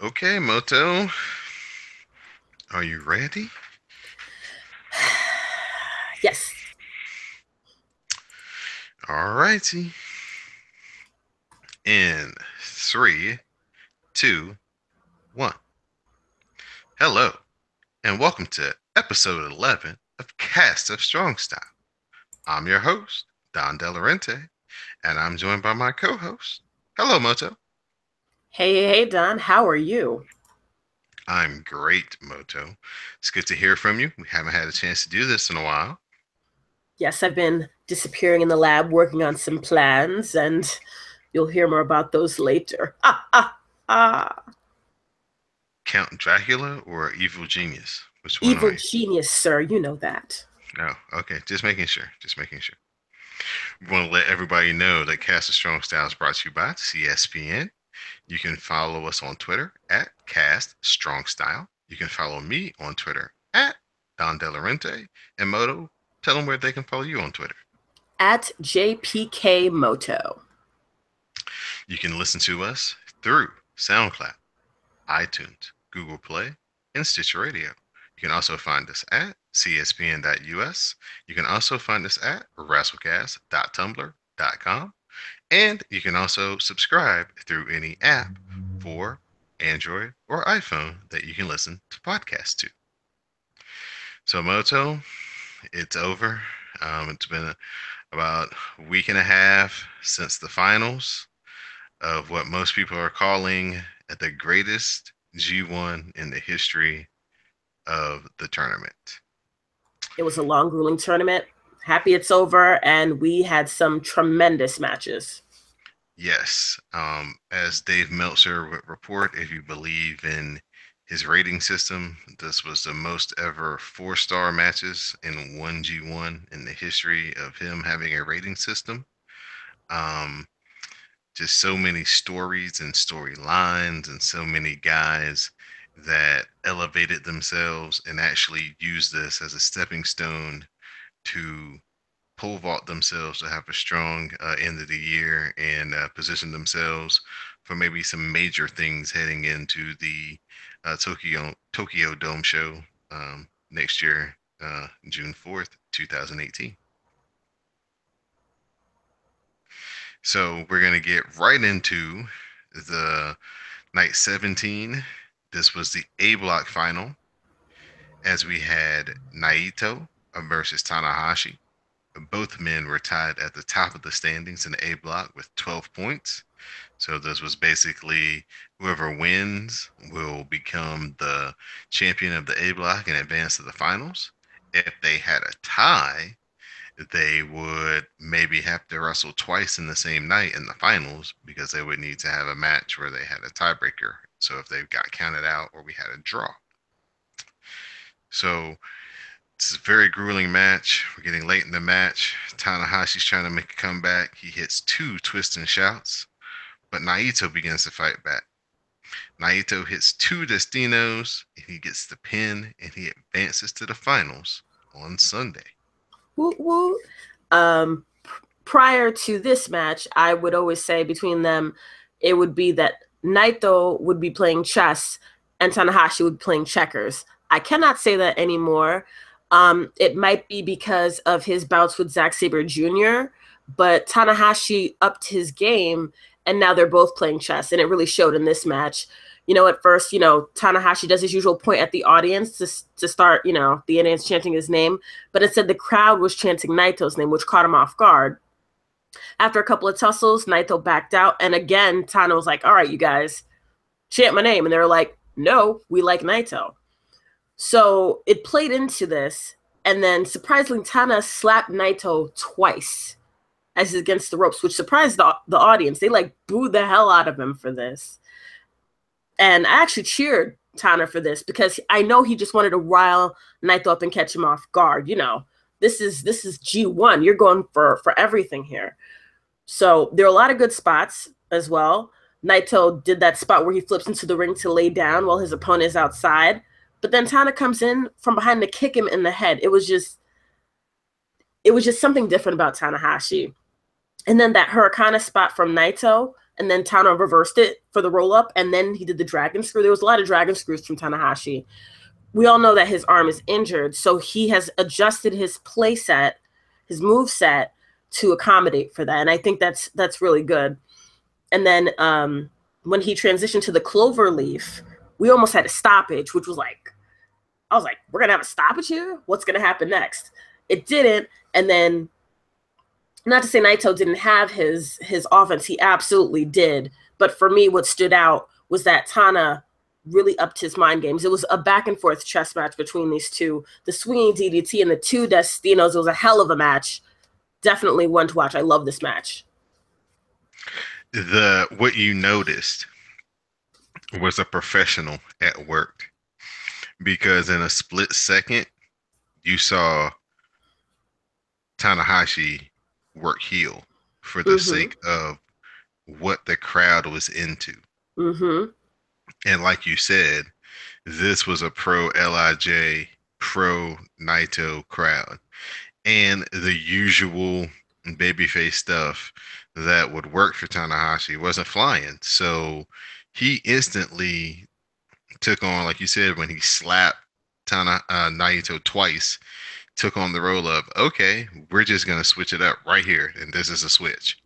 Okay, Moto, are you ready? Yes. All righty. In three, two, one. Hello, and welcome to episode 11 of Cast of Strong Style. I'm your host, Don Delarente, and I'm joined by my co-host. Hello, Moto. Hey, Don. How are you? I'm great, Moto. It's good to hear from you. We haven't had a chance to do this in a while. Yes, I've been disappearing in the lab working on some plans, and you'll hear more about those later. Ah. Count Dracula or Evil Genius? Which one are Evil you? genius, sir. You know that. Oh, okay. Just making sure. Just making sure. We want to let everybody know that Cast of Strong Style is brought to you by CSPN. You can follow us on Twitter at Cast Strong Style. You can follow me on Twitter at Don Delarente. And Moto, tell them where they can follow you on Twitter. At JPK Moto. You can listen to us through SoundCloud, iTunes, Google Play, and Stitcher Radio. You can also find us at cspn.us. You can also find us at wrestlecast.tumblr.com. And you can also subscribe through any app for Android or iPhone that you can listen to podcasts to. So, Moto, it's over. It's been about a week and a half since the finals of what most people are calling the greatest G1 in the history of the tournament. It was a long, grueling tournament. Happy it's over, and we had some tremendous matches. Yes, as Dave Meltzer would report, if you believe in his rating system, this was the most ever four-star matches in one G1 in the history of him having a rating system. Um, just so many stories and storylines, and so many guys that elevated themselves and actually used this as a stepping stone to pole vault themselves to have a strong end of the year and position themselves for maybe some major things heading into the Tokyo Dome show next year, June 4th, 2018. So we're gonna get right into the night 17. This was the A block final as we had Naito versus Tanahashi. Both men were tied at the top of the standings in the A block with 12 points. So this was basically whoever wins will become the champion of the A block and advance to the finals. If they had a tie, they would maybe have to wrestle twice in the same night in the finals because they would need to have a match where they had a tiebreaker. So if they got counted out or we had a draw. So it's a very grueling match. We're getting late in the match. Tanahashi's trying to make a comeback. He hits two twists and shouts, but Naito begins to fight back. Naito hits two Destinos, and he gets the pin, and he advances to the finals on Sunday. Woo woo. Um, Prior to this match, I would always say between them, it would be that Naito would be playing chess and Tanahashi would be playing checkers. I cannot say that anymore. It might be because of his bouts with Zack Sabre Jr., but Tanahashi upped his game and now they're both playing chess, and it really showed in this match. At first, Tanahashi does his usual point at the audience to start, the audience chanting his name, but it said the crowd was chanting Naito's name, which caught him off guard. After a couple of tussles, Naito backed out. And again, Tana was like, all right, you guys, chant my name. And they were like, no, we like Naito. So it played into this. And then surprisingly, Tana slapped Naito twice as he's against the ropes, which surprised the audience. They like booed the hell out of him for this. And I actually cheered Tana for this because I know he just wanted to rile Naito up and catch him off guard. This is G1. You're going for everything here. So there are a lot of good spots as well. Naito did that spot where he flips into the ring to lay down while his opponent is outside. But then Tana comes in from behind to kick him in the head. It was just something different about Tanahashi. And then that Hurricane spot from Naito, and then Tana reversed it for the roll up, and then he did the dragon screw. There was a lot of dragon screws from Tanahashi. We all know that his arm is injured, so he has adjusted his play set, his move set to accommodate for that, and I think that's really good. And then when he transitioned to the clover leaf, we almost had a stoppage, which was like, I was like, we're gonna have a stoppage here. What's gonna happen next? It didn't, and then not to say Naito didn't have his offense, he absolutely did. But for me, what stood out was that Tana really upped his mind games. It was a back and forth chess match between these two. The swinging DDT and the two Destinos, it was a hell of a match. Definitely one to watch. I love this match. The what you noticed was a professional at work because in a split second you saw Tanahashi work heel for the Mm-hmm. sake of what the crowd was into. Mm-hmm. And like you said, this was a pro LIJ, pro Naito crowd. And the usual babyface stuff that would work for Tanahashi wasn't flying. So he instantly took on, like you said, when he slapped Naito twice, took on the role of, okay, we're just going to switch it up right here. And this is a switch.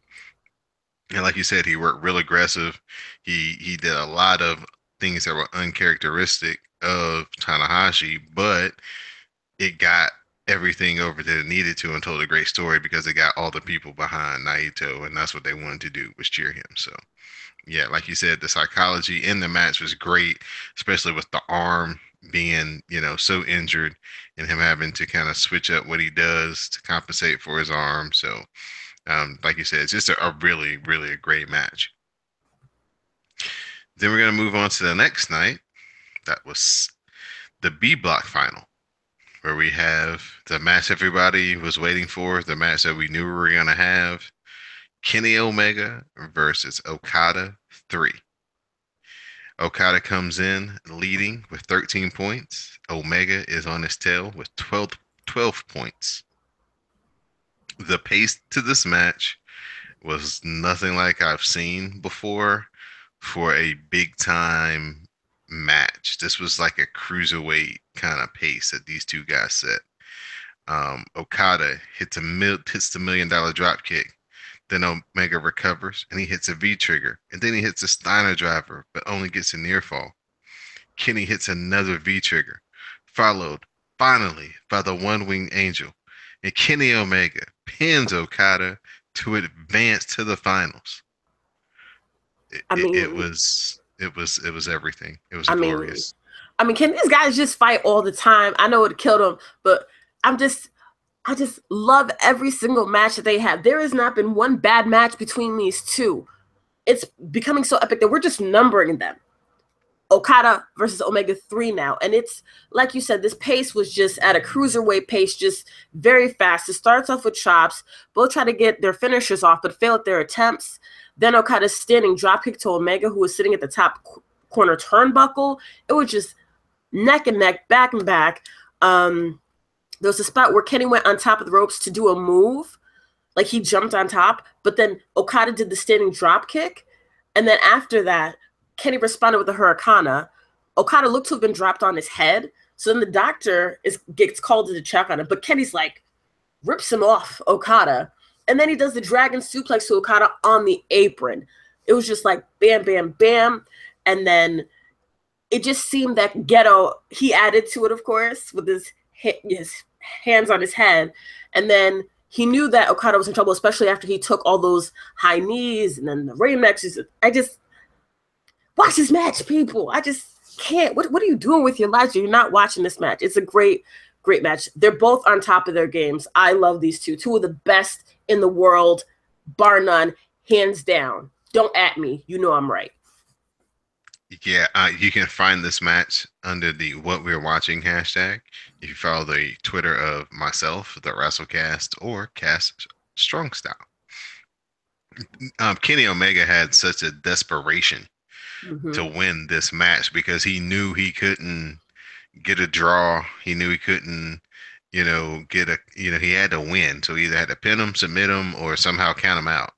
And like you said, he worked real aggressive. He did a lot of things that were uncharacteristic of Tanahashi, but it got everything over that it needed to and told a great story because it got all the people behind Naito, and that's what they wanted to do was cheer him. So yeah, like you said, the psychology in the match was great, especially with the arm being, so injured and him having to kind of switch up what he does to compensate for his arm. So like you said, it's just a really, really a great match. Then we're gonna move on to the next night. That was the B block final, where we have the match everybody was waiting for, the match that we knew we were gonna have. Kenny Omega versus Okada 3. Okada comes in leading with 13 points. Omega is on his tail with 12 points. The pace to this match was nothing like I've seen before for a big time match. This was like a cruiserweight kind of pace that these two guys set. Okada hits the $1 million drop kick. Then Omega recovers and he hits a V trigger. And then he hits a Steiner driver, but only gets a near fall. Kenny hits another V trigger, followed finally by the one winged angel. And Kenny Omega pins Okada to advance to the finals. It, I it, it mean, was it was everything. It was I mean, glorious. can these guys just fight all the time? I know it killed them, but I'm just I just love every single match that they have. There has not been one bad match between these two. It's becoming so epic that we're just numbering them. Okada versus Omega 3 now. And it's like you said, this pace was just at a cruiserweight pace, just very fast. It starts off with chops. Both try to get their finishers off, but fail at their attempts. Then Okada's standing dropkick to Omega, who was sitting at the top corner turnbuckle. It was just neck and neck, back and back. There was a spot where Kenny went on top of the ropes to do a move. Like he jumped on top, but then Okada did the standing drop kick. And then after that, Kenny responded with a Hurricane. Okada looked to have been dropped on his head. So then the doctor gets called to check on him. But Kenny's like, rips him off Okada. And then he does the dragon suplex to Okada on the apron. It was just like bam, bam, bam. And then it just seemed that Ghetto, he added to it, of course, with his hands on his head. And then he knew that Okada was in trouble, especially after he took all those high knees and then the Rainmexes. I just watch this match, people. I just can't. What are you doing with your lives? You're not watching this match. It's a great, great match. They're both on top of their games. I love these two of the best in the world, bar none, hands down. Don't at me. You know I'm right. Yeah, you can find this match under the What We're Watching hashtag if you follow the Twitter of myself, the WrestleCast, or Cast Strong Style. Kenny Omega had such a desperation to Mm-hmm. win this match because he knew he couldn't get a draw. He knew he couldn't, get he had to win. So he either had to pin him, submit him, or somehow count him out.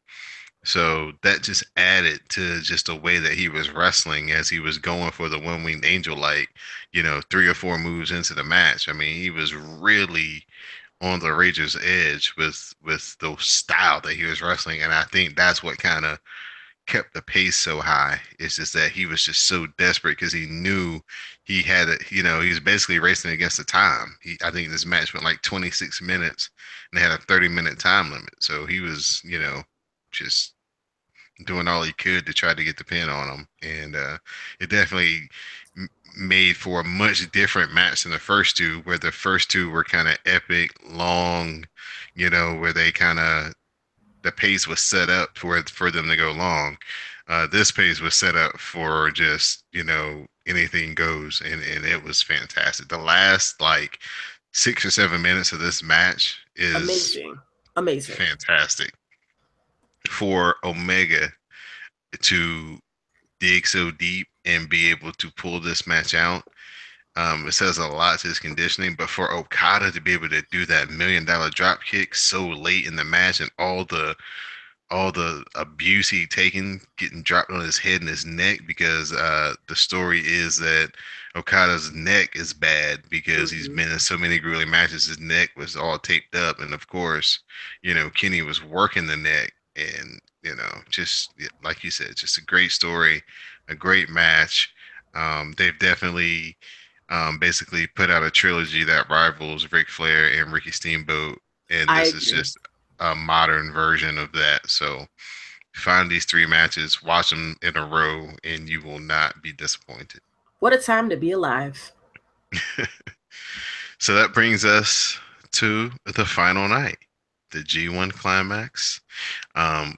So that just added to just the way that he was wrestling as he was going for the one winged angel, like, 3 or 4 moves into the match. I mean, he was really on the Rager's edge with the style that he was wrestling, and I think that's what kind of kept the pace so high. It's just that he was just so desperate because he knew he had it. He was basically racing against the time. I think this match went like 26 minutes, and they had a 30-minute time limit. So he was, just doing all he could to try to get the pin on him, and it definitely made for a much different match than the first two, where the first two were kind of epic, long, where they kind of the pace was set up for them to go long. This pace was set up for just anything goes, and it was fantastic. The last like 6 or 7 minutes of this match is Amazing. Amazing. fantastic for Omega to dig so deep and be able to pull this match out. It says a lot to his conditioning, but for Okada to be able to do that $1 million drop kick so late in the match and all the abuse he taken getting dropped on his head and his neck because the story is that Okada's neck is bad because he's Hmm. been in so many grueling matches. His neck was all taped up, and of course, Kenny was working the neck, and just like you said, just a great story, a great match. They've definitely basically put out a trilogy that rivals Ric Flair and Ricky Steamboat, and I this is agree. just a modern version of that. So find these 3 matches, watch them in a row, and you will not be disappointed. What a time to be alive. So that brings us to the final night, the G1 Climax. Um,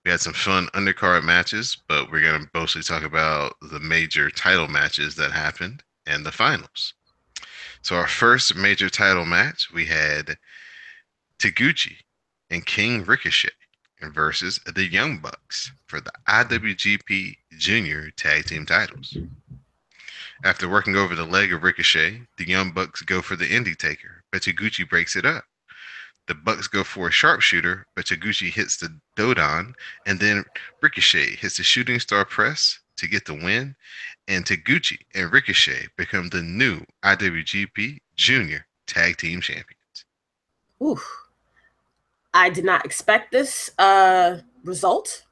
we had some fun undercard matches, but we're going to mostly talk about the major title matches that happened and the finals. So our first major title match, we had Taguchi and King Ricochet versus the Young Bucks for the IWGP Junior Tag Team titles. After working over the leg of Ricochet, the Young Bucks go for the Indie Taker, but Taguchi breaks it up. The Bucks go for a sharpshooter, but Taguchi hits the Dodon, and then Ricochet hits the Shooting Star Press to get the win, and Taguchi and Ricochet become the new IWGP Junior Tag Team Champions. Oof. I did not expect this result.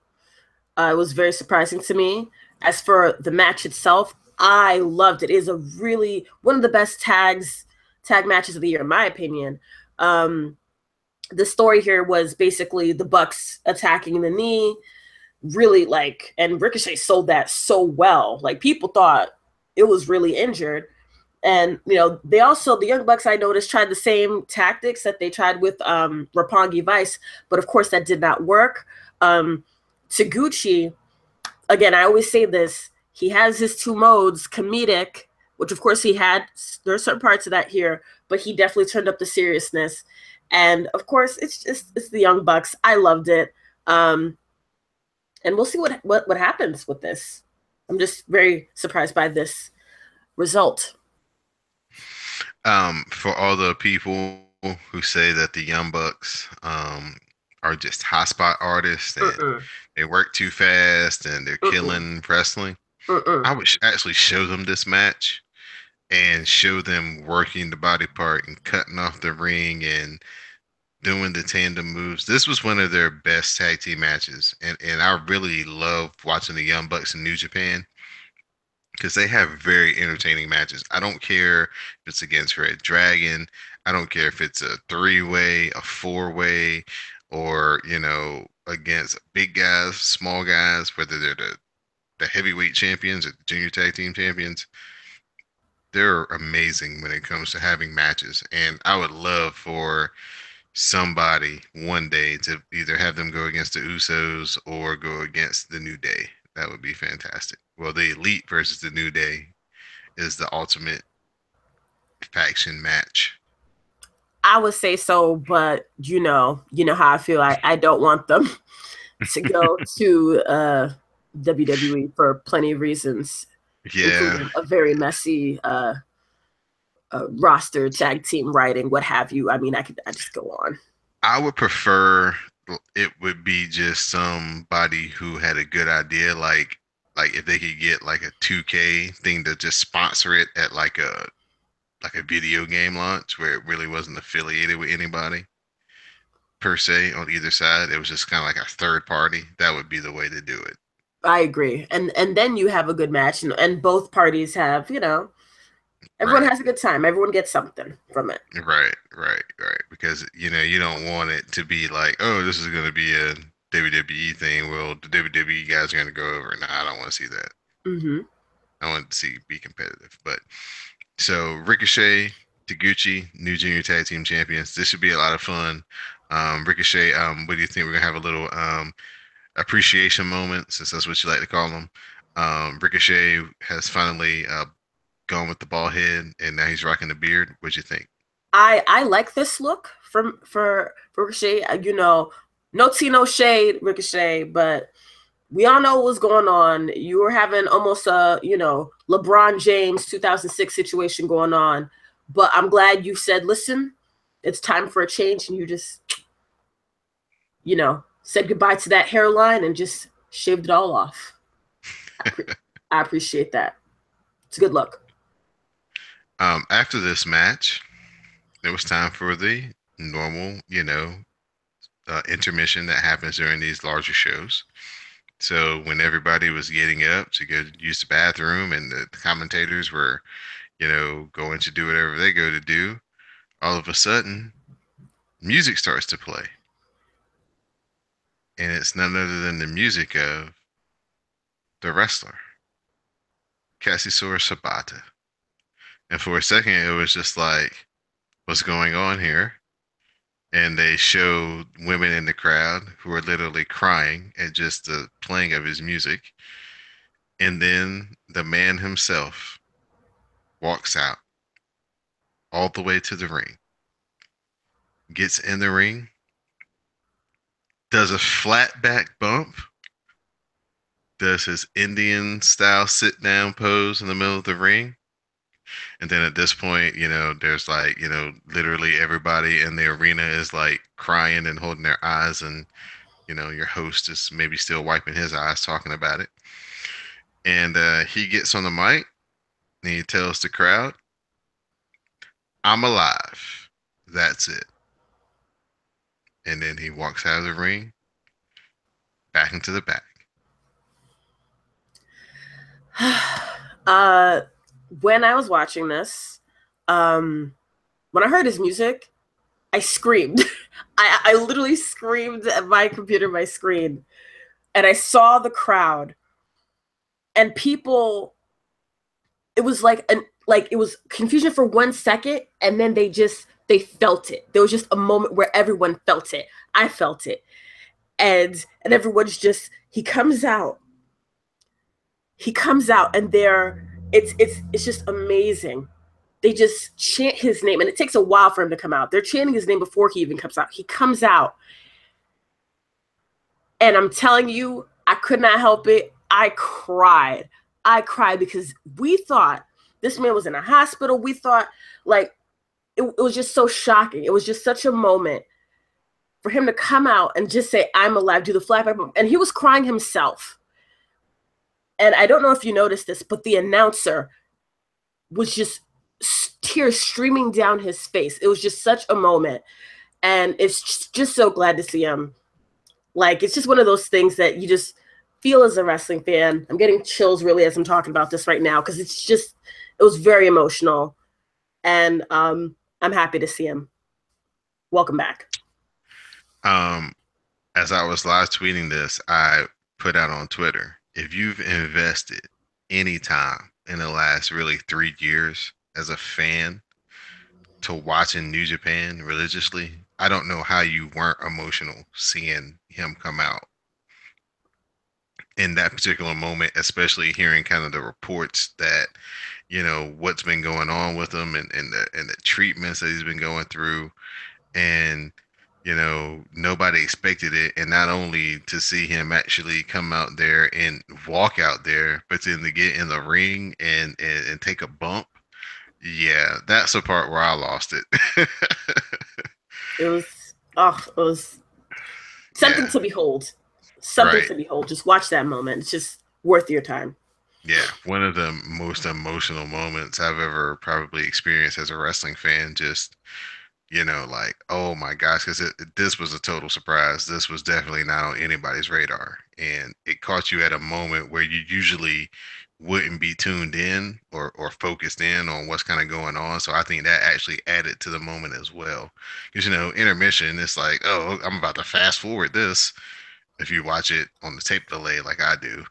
It was very surprising to me. As for the match itself, I loved it. It is a really one of the best tag matches of the year, in my opinion. Um, the story here was basically the Bucks attacking the knee, really like, and Ricochet sold that so well. Like people thought it was really injured. And they also the Young Bucks I noticed tried the same tactics that they tried with Roppongi Vice, but of course that did not work. Taguchi, again, I always say this, he has his two modes, comedic, which of course he had. There are certain parts of that here, but he definitely turned up the seriousness. And of course, it's the Young Bucks. I loved it. Um, and we'll see what happens with this. I'm just very surprised by this result. For all the people who say that the Young Bucks are just hotspot artists and Mm-mm, they work too fast and they're mm-mm, killing wrestling, mm-mm. I would actually show them this match and show them working the body part and cutting off the ring and doing the tandem moves. This was one of their best tag team matches, and I really love watching the Young Bucks in New Japan because they have very entertaining matches. I don't care if it's against Red Dragon. I don't care if it's a three-way, a four-way, or against big guys, small guys, whether they're the heavyweight champions or the junior tag team champions. They're amazing when it comes to having matches. And I would love for somebody one day to either have them go against the Usos or go against the New Day. That would be fantastic. Well, the Elite versus the New Day is the ultimate faction match. I would say so, but you know how I feel. I don't want them to go to WWE for plenty of reasons, Yeah, including a very messy roster, tag team writing, what have you. I mean, I just go on. I would prefer. it would be just somebody who had a good idea, like if they could get like a 2K thing to just sponsor it at like a video game launch where it really wasn't affiliated with anybody per se on either side. It was just kind of like a third party. That would be the way to do it. I agree. And then you have a good match, and both parties have, everyone Right. has a good time. Everyone gets something from it. Right. Because you don't want it to be like, oh, this is going to be a WWE thing. Well, the WWE guys are going to go over. Nah, I don't want to see that. Hmm. I want to see be competitive. But so Ricochet, Taguchi, new junior tag team champions. This should be a lot of fun. Ricochet, what do you think? We're gonna have a little appreciation moment, since that's what you like to call them. Ricochet has finally gone with the ball head, and now he's rocking the beard. What'd you think? I like this look from for Ricochet. No tea, no shade, Ricochet, but we all know what's going on. You were having almost a, LeBron James 2006 situation going on. But I'm glad you said, listen, it's time for a change. And you just, said goodbye to that hairline and just shaved it all off. I, pre- I appreciate that. It's a good look. After this match, it was time for the normal, intermission that happens during these larger shows. So when everybody was getting up to go use the bathroom and the commentators were, going to do whatever they go to do, all of a sudden music starts to play. And it's none other than the music of the wrestler, Cassisaur Sabata. And for a second, it was just like, what's going on here? And they showed women in the crowd who were literally crying at just the playing of his music. And then the man himself walks out all the way to the ring, gets in the ring, does a flat back bump, does his Indian style sit down pose in the middle of the ring. And then at this point, there's like, literally everybody in the arena is like crying and holding their eyes. And, your host is maybe still wiping his eyes talking about it. And he gets on the mic and he tells the crowd, I'm alive. That's it. And then he walks out of the ring, back into the back. uh, when I was watching this, um, when I heard his music, I screamed. I literally screamed at my computer, my screen, and I saw the crowd and people. It was like it was confusion for 1 second, and then they felt it. There was just a moment where everyone felt it. I felt it, and everyone's just he comes out, and it's just amazing. They just chant his name, and it takes a while for him to come out. They're chanting his name before he even comes out. He comes out, and I'm telling you, I could not help it. I cried. I cried because we thought this man was in a hospital. We thought, like, it was just so shocking. It was just such a moment for him to come out and just say, I'm alive, do the flag. And he was crying himself. And I don't know if you noticed this, but the announcer was just tears streaming down his face. It was just such a moment. And it's just so glad to see him. Like, it's just one of those things that you just feel as a wrestling fan. I'm getting chills really as I'm talking about this right now because it was very emotional. And I'm happy to see him. Welcome back. Um, as I was live tweeting this, I put out on Twitter, if you've invested any time in the last really 3 years as a fan to watching New Japan religiously, I don't know how you weren't emotional seeing him come out in that particular moment, especially hearing kind of the reports that, what's been going on with him and the treatments that he's been going through. And nobody expected it, and not only to see him actually come out there and walk out there, but then to get in the ring and take a bump. Yeah, that's the part where I lost it. It was oh, it was Something Yeah, to behold. Something right. to behold. Just watch that moment. It's just worth your time. Yeah, one of the most emotional moments I've ever probably experienced as a wrestling fan. Just, like, oh my gosh, because this was a total surprise. This was definitely not on anybody's radar. And it caught you at a moment where you usually wouldn't be tuned in or focused in on what's kind of going on. So I think that actually added to the moment as well. Because, intermission, it's like, oh, I'm about to fast forward this if you watch it on the tape delay like I do.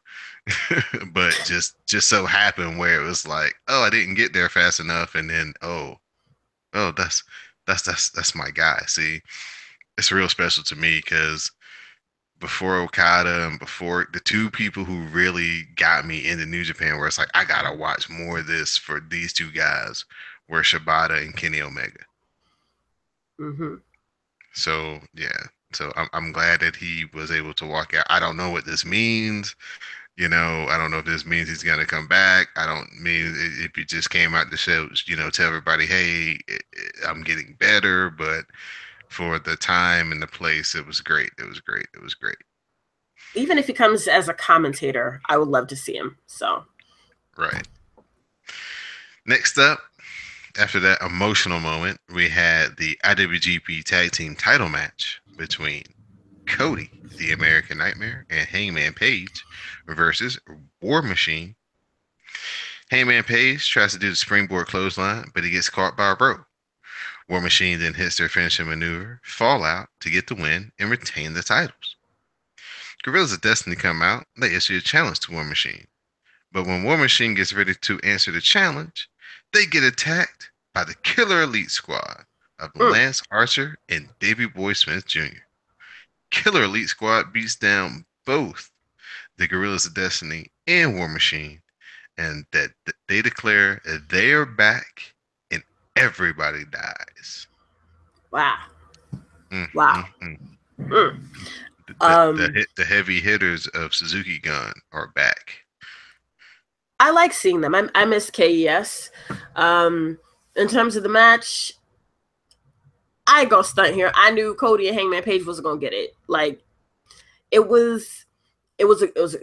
But just so happened where it was like, oh, I didn't get there fast enough, and then oh, that's my guy. See, it's real special to me because before Okada and before the two people who really got me into New Japan, where it's like I gotta watch more of this for these two guys, were Shibata and Kenny Omega. Mm-hmm. So yeah, so I'm glad that he was able to walk out. I don't know what this means. I don't know if this means he's gonna come back. I don't mean if he just came out to show, tell everybody, hey, I'm getting better. But for the time and the place, it was great. It was great. It was great. Even if he comes as a commentator, I would love to see him. So, Right. Next up, after that emotional moment, we had the IWGP Tag Team Title match between Cody, the American Nightmare, and Hangman Page versus War Machine. Hangman Page tries to do the springboard clothesline, but he gets caught by a rope. War Machine then hits their finishing maneuver, Fall Out, to get the win and retain the titles. Gorillas of Destiny come out, they issue a challenge to War Machine. But when War Machine gets ready to answer the challenge, they get attacked by the Killer Elite Squad of mm, Lance Archer and Davey Boy Smith Jr. Killer Elite Squad beats down both the Gorillas of Destiny and War Machine, and that they declare they are back and everybody dies. wow, Mm, wow. mm, mm. Mm. The Um, the heavy hitters of Suzuki Gun are back. I like seeing them. I miss KES. In terms of the match, I go stunt here. I knew Cody and Hangman Page wasn't gonna get it. Like it was, it was.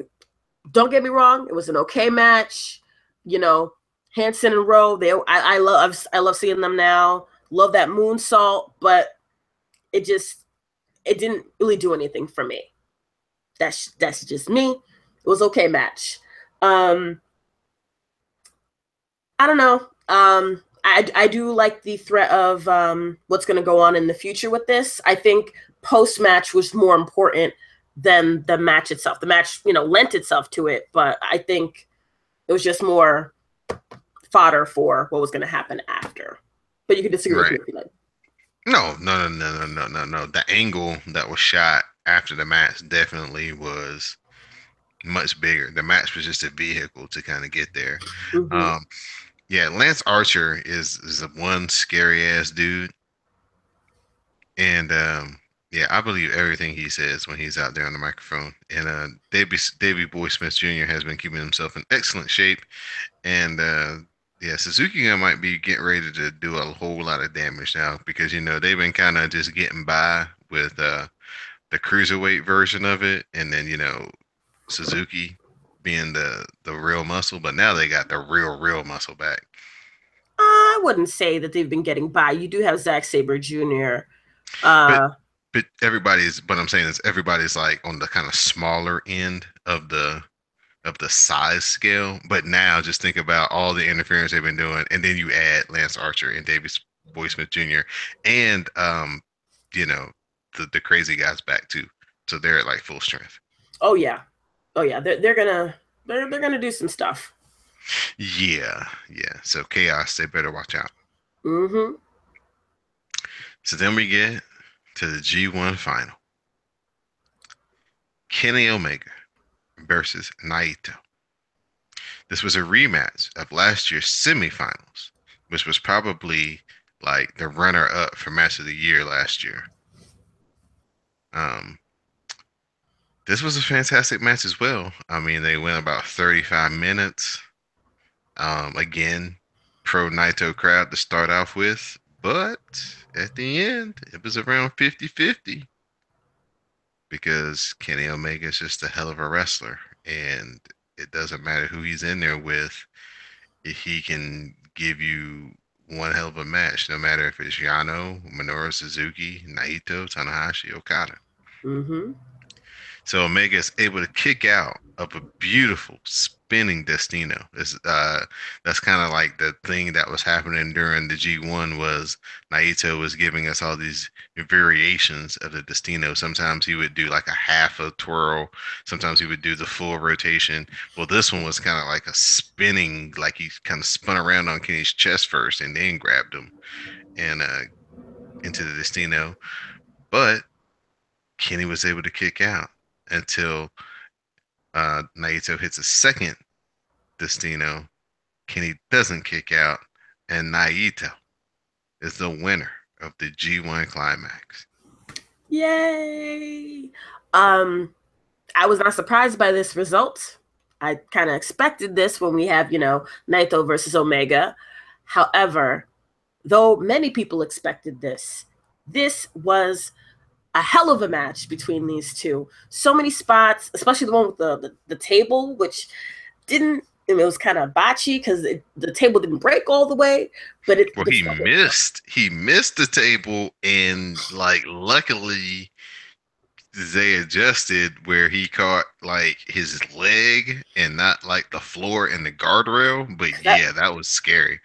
Don't get me wrong, it was an okay match. You know, Hanson and Rowe. I love seeing them now. Love that moonsault, but it just it didn't really do anything for me. That's just me. It was okay match. Um, I don't know. I do like the threat of what's going to go on in the future with this. I think post match was more important than the match itself. The match, lent itself to it, but I think it was just more fodder for what was going to happen after. But you can disagree with me Right. if you like. No, no, no, no, no, no, no, no. The angle that was shot after the match definitely was much bigger. The match was just a vehicle to kind of get there. Mm-hmm. Um, yeah, Lance Archer is a one scary ass dude, and yeah, I believe everything he says when he's out there on the microphone. And Davey Boy Smith Jr. has been keeping himself in excellent shape, and yeah, Suzuki Gun might be getting ready to do a whole lot of damage now because they've been kind of just getting by with the cruiserweight version of it, and then Suzuki being the real muscle, but now they got the real muscle back. I wouldn't say that they've been getting by. You do have Zack Saber Jr. But Uh, but I'm saying is everybody's like on the kind of smaller end of the size scale. But now just think about all the interference they've been doing, and then you add Lance Archer and Davis Boy Smith Jr. and you know, the crazy guys back too. So they're at like full strength. oh yeah, oh yeah. They're gonna do some stuff. Yeah, yeah. So chaos, they better watch out. Mm-hmm. So then we get to the G1 final. Kenny Omega versus Naito. This was a rematch of last year's semifinals, which was probably like the runner up for match of the year last year. Um, this was a fantastic match as well. I mean, they went about 35 minutes. Again, pro Naito crowd to start off with, but at the end, it was around 50-50. because Kenny Omega is just a hell of a wrestler, and it doesn't matter who he's in there with, if he can give you one hell of a match, no matter if it's Yano, Minoru Suzuki, Naito, Tanahashi, Okada. Mm-hmm. So Omega is able to kick out of a beautiful spinning Destino. That's kind of like the thing that was happening during the G1 was Naito was giving us all these variations of the Destino. Sometimes he would do like a half a twirl, sometimes he would do the full rotation. Well, this one was kind of like a spinning, like he kind of spun around on Kenny's chest first and then grabbed him and into the Destino. But Kenny was able to kick out until Naito hits a second Destino. Kenny doesn't kick out, and Naito is the winner of the G1 Climax. Yay! Um, I was not surprised by this result. I kind of expected this when we have, Naito versus Omega. However, though many people expected this, this was a hell of a match between these two. So many spots, especially the one with the table, which didn't. It was kind of botchy because the table didn't break all the way, but it Well, but he still. missed. He missed the table, and like luckily they adjusted where he caught like his leg and not like the floor and the guardrail. But That yeah, that was scary.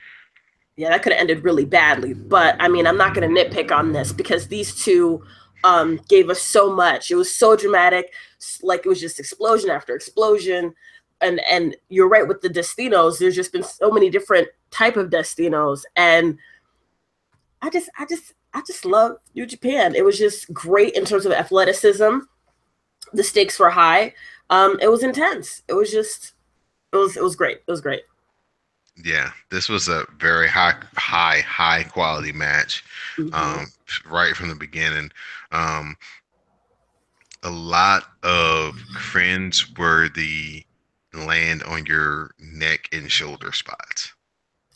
Yeah, that could have ended really badly. But I mean, I'm not going to nitpick on this because these two gave us so much. It was so dramatic, like it was just explosion after explosion. And you're right with the Destinos. There's just been so many different type of Destinos, and I just love New Japan. It was just great in terms of athleticism. The stakes were high. It was intense. It was great. It was great. Yeah, this was a very high quality match, Mm-hmm. um, right from the beginning. Um, a lot of cringe-worthy land on your neck and shoulder spots.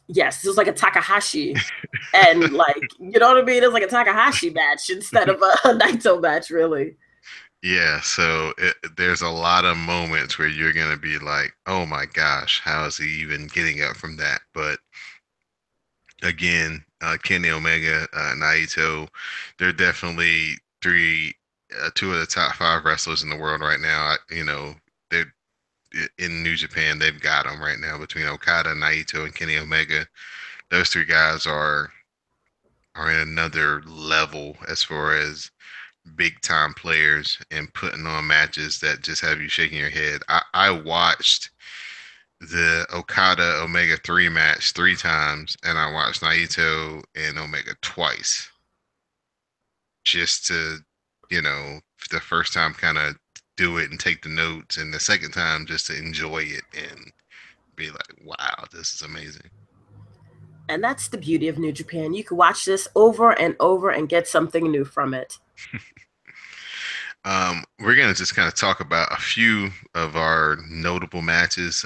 Yes, it was like a Takahashi, and like you know what I mean. It was like a Takahashi match instead of a Naito match, really. Yeah, so there's a lot of moments where you're gonna be like, "Oh my gosh, how is he even getting up from that?" But again, Kenny Omega, Naito, they're definitely two of the top five wrestlers in the world right now. They're in New Japan. They've got them right now between Okada, Naito, and Kenny Omega. Those three guys are in another level as far as big time players and putting on matches that just have you shaking your head. I watched the Okada Omega 3 match three times, and I watched Naito and Omega twice just to, the first time kind of do it and take the notes, and the second time just to enjoy it and be like, wow, this is amazing. And that's the beauty of New Japan. You can watch this over and over and get something new from it. We're gonna just kind of talk about a few of our notable matches.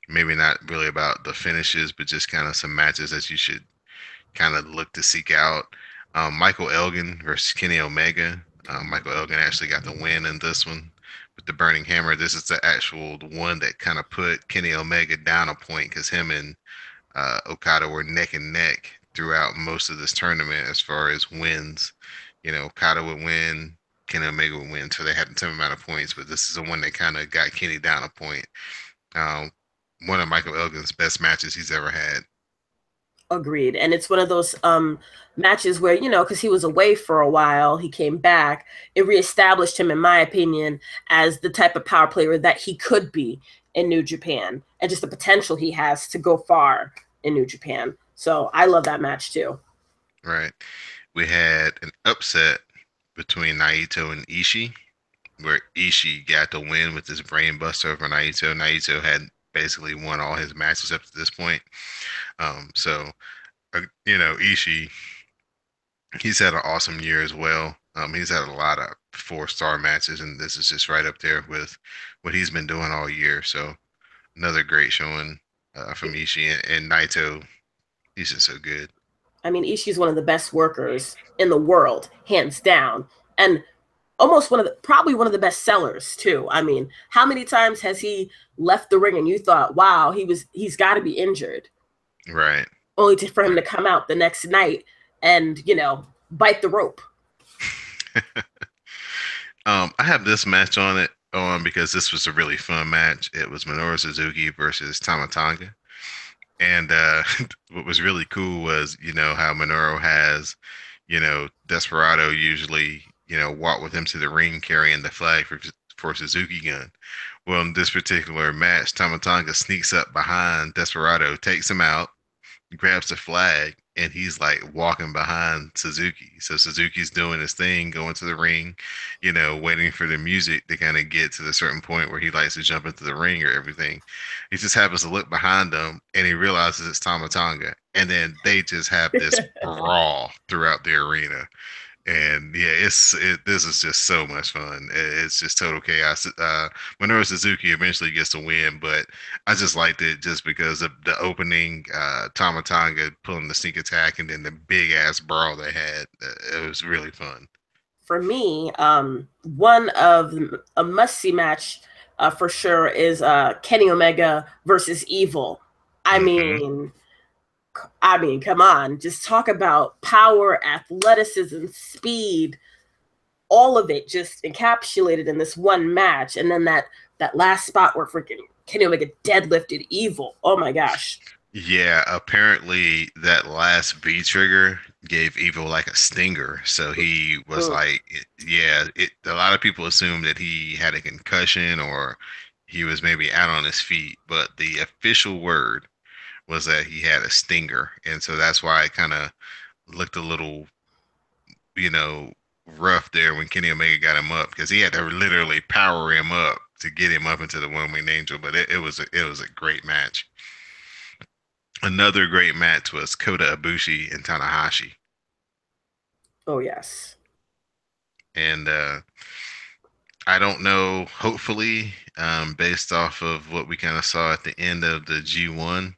Maybe not really about the finishes, but just kind of some matches that you should kind of look to seek out. Michael Elgin versus Kenny Omega. Michael Elgin actually got the win in this one with the Burning Hammer. This is the actual one that kind of put Kenny Omega down a point because him and Okada were neck and neck throughout most of this tournament as far as wins. Okada would win, Kenny Omega would win, so they had the same amount of points. But this is the one that kind of got Kenny down a point. Um, one of Michael Elgin's best matches he's ever had. Agreed. And it's one of those matches where, because he was away for a while, he came back. It reestablished him, in my opinion, as the type of power player that he could be in New Japan and just the potential he has to go far in New Japan. So I love that match too. Right. We had an upset between Naito and Ishii, where Ishii got the win with his brain buster over Naito. Naito had basically won all his matches up to this point. Ishii, he's had an awesome year as well. He's had a lot of four-star matches, and this is just right up there with what he's been doing all year. So another great showing from Ishii and Naito. He's just so good. I mean, Ishii's one of the best workers in the world, hands down. And almost one of the probably one of the best sellers too. I mean, how many times has he left the ring and you thought, wow, he's got to be injured, Right. only for him to come out the next night and bite the rope. I have this match on it on because this was a really fun match. It was Minoru Suzuki versus Tama Tonga. And what was really cool was, how Minoru has, Desperado usually, walk with him to the ring carrying the flag for Suzuki Gun. Well, in this particular match, Tama Tonga sneaks up behind Desperado, takes him out, grabs the flag, and he's like walking behind Suzuki. So Suzuki's doing his thing, going to the ring, waiting for the music to kind of get to the certain point where he likes to jump into the ring or everything. He just happens to look behind him and he realizes it's Tama Tonga. And then they just have this brawl throughout the arena. And yeah, this is just so much fun. It's just total chaos. Minoru Suzuki eventually gets the win, but I just liked it just because of the opening, Tama Tonga pulling the sneak attack, and then the big ass brawl they had. It was really fun. For me, one of a must see match for sure is Kenny Omega versus Evil. I Hmm. mean, come on, just talk about power, athleticism, speed, all of it just encapsulated in this one match. And then that last spot where freaking Kenny Omega deadlifted Evil. Oh my gosh. Yeah, apparently that last V trigger gave Evil like a stinger. So he was Mm. like, yeah, a lot of people assumed that he had a concussion or he was maybe out on his feet, but the official word was that he had a stinger. And so that's why it kind of looked a little, you know, rough there when Kenny Omega got him up because he had to literally power him up to get him up into the one winged angel. But it was a great match. Another great match was Kota Ibushi and Tanahashi. Oh yes. And I don't know, hopefully, based off of what we kind of saw at the end of the G1,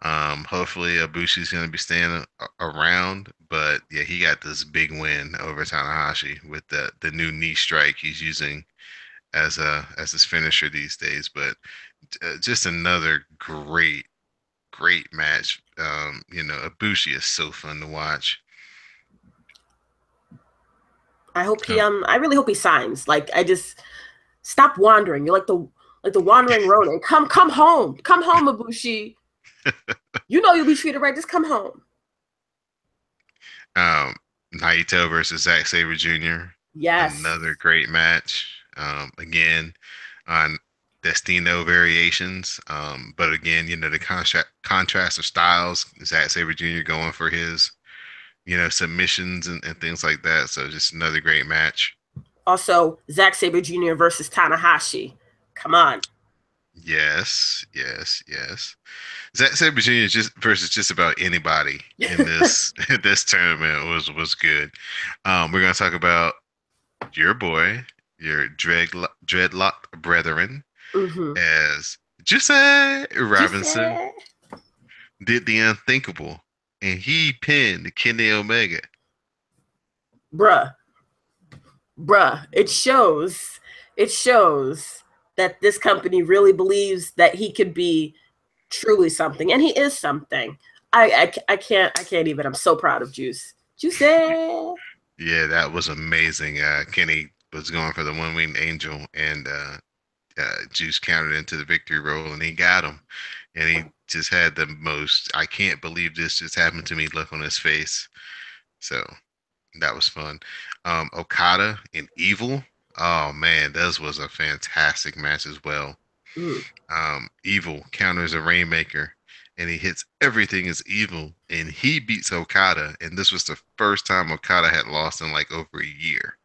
hopefully Ibushi's going to be staying around. But yeah, he got this big win over Tanahashi with the new knee strike he's using as his finisher these days. But just another great match. Ibushi is so fun to watch. Um, I really hope he signs. Like I just stop wandering. You're like the wandering rodent. Come home. Come home, Ibushi. You know you'll be treated right. Just come home. um, Naito versus Zack Sabre Jr. Yes. Another great match. Again, on Destino variations. But again, the contrast of styles. Zack Sabre Jr. going for his, submissions and things like that. So just another great match. Also, Zack Sabre Jr. versus Tanahashi. Come on. Yes, yes, yes. Zack Sabre Jr. just versus just about anybody in this this tournament was good. We're gonna talk about your boy, your dreadlocked brethren, Mm-hmm. as Jusei Just Robinson did the unthinkable, and he pinned Kenny Omega. bruh, bruh. It shows that this company really believes that he could be truly something, and he is something. I can't even. I'm so proud of Juice. Juicy. Yeah, that was amazing. Kenny was going for the one winged angel, and Juice countered into the victory roll, and he got him. And he just had the most "I can't believe this just happened to me" look on his face. So that was fun. Okada and Evil. Oh man, this was a fantastic match as well. Mm. Evil counters a Rainmaker, and he hits everything as Evil, and he beats Okada. And this was the first time Okada had lost in like over a year.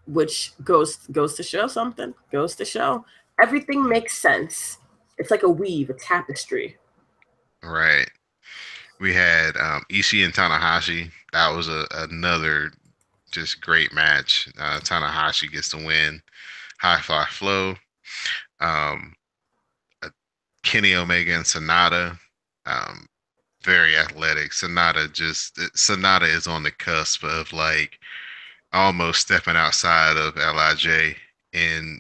Which goes to show something. Goes to show everything makes sense. It's like a weave, a tapestry. Right. We had Ishii and Tanahashi. That was another just great match. Tanahashi gets the win. High Fly Flow. Um, uh, Kenny Omega and Sonata. Um, Very athletic. Sonata is on the cusp of like almost stepping outside of Lij and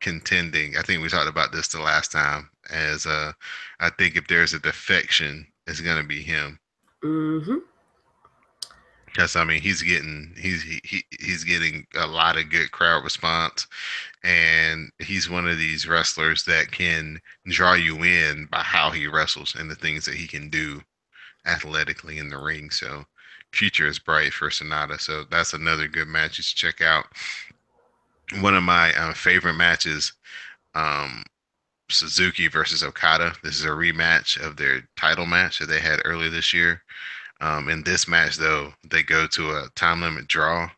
contending. I think we talked about this the last time. As I think if there's a defection, it's gonna be him. Hmm. Because I mean, he's getting a lot of good crowd response, and he's one of these wrestlers that can draw you in by how he wrestles and the things that he can do athletically in the ring. So, future is bright for Sonata. So that's another good match you should check out. One of my favorite matches, um, Suzuki versus Okada. This is a rematch of their title match that they had earlier this year. In this match, though, they go to a time limit draw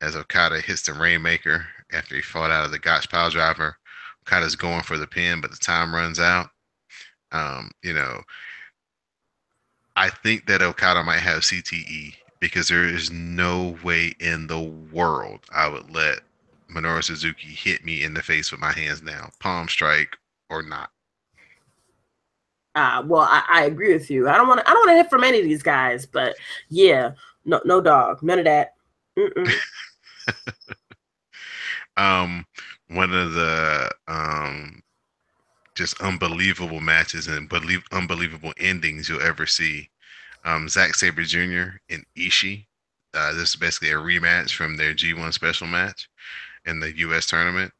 as Okada hits the Rainmaker after he fought out of the Gotch Pile Driver. Okada's going for the pin, but the time runs out. You know, I think that Okada might have CTE because there is no way in the world I would let Minoru Suzuki hit me in the face with my hands down, palm strike or not. Well, I agree with you. I don't want to hit from any of these guys, but yeah, no, no dog, none of that. Mm-mm. Um, One of the just unbelievable matches and unbelievable endings you'll ever see. Zack Sabre Jr. and Ishii. This is basically a rematch from their G1 special match in the U.S. tournament.